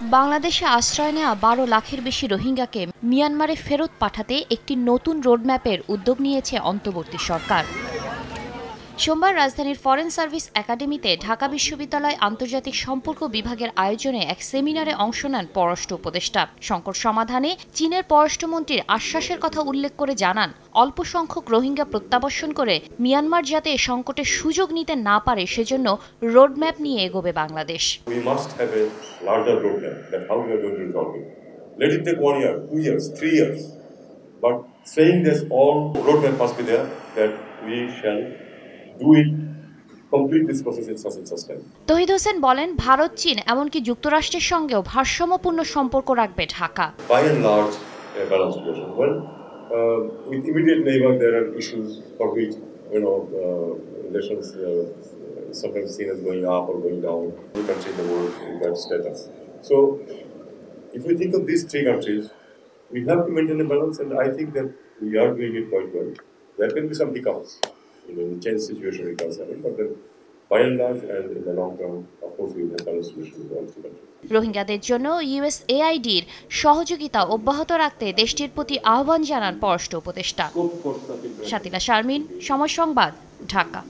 বাংলাদেশে আশ্রয় নেওয়া ১২ লাখের বেশি রোহিঙ্গাকে মিয়ানমারে ফেরত পাঠাতে একটি নতুন রোডম্যাপের উদ্যোগ নিয়েছে অন্তর্বর্তী সরকার। সোমবার রাজধানীর ফরেন সার্ভিস একাডেমিতে ঢাকা বিশ্ববিদ্যালয় আন্তর্জাতিক সম্পর্ক বিভাগের আয়োজনে এক সেমিনারে অংশ নেন পররাষ্ট্র উপদেষ্টা। সংকট সমাধানে চীনের পররাষ্ট্রমন্ত্রীর আশ্বাসের কথা উল্লেখ করে জানান, অল্প সংখ্যক রোহিঙ্গা প্রত্যাবর্ষণ করে মিয়ানমার যাতে সংকটের সুযোগ নিতে না পারে সেজন্য রোডম্যাপ নিয়ে এগোবে Bangladesh. Let it take 1 year, 2 years, 3 years. But saying this, all roadmap must be there that we shall do it, complete this process in such time. তৌহিদ হোসেন বলেন, ভারত, চীন এমনকি যুক্তরাষ্ট্রের সঙ্গেও ভারসাম্যপূর্ণ সম্পর্ক রাখবে Dhaka. By and large, a balanced situation. Well, with immediate neighbor, there are issues for which relations sometimes seen as going up or going down. We can change the world in that status. So, if we think of these three countries, we have to maintain a balance, and I think that we are doing it quite well. There can be some hiccups, in the change situation it does happen, but then by and large and in the long term, of course, we will have balanced solution with all three countries. রোহিঙ্গাদের জন্য USAIDর সহযোগিতা অব্যাহত রাখতে দেশটির প্রতি আহ্বান জানান পররাষ্ট্র উপদেষ্টা। শাতিলা শারমিন, সময় সংবাদ, ঢাকা।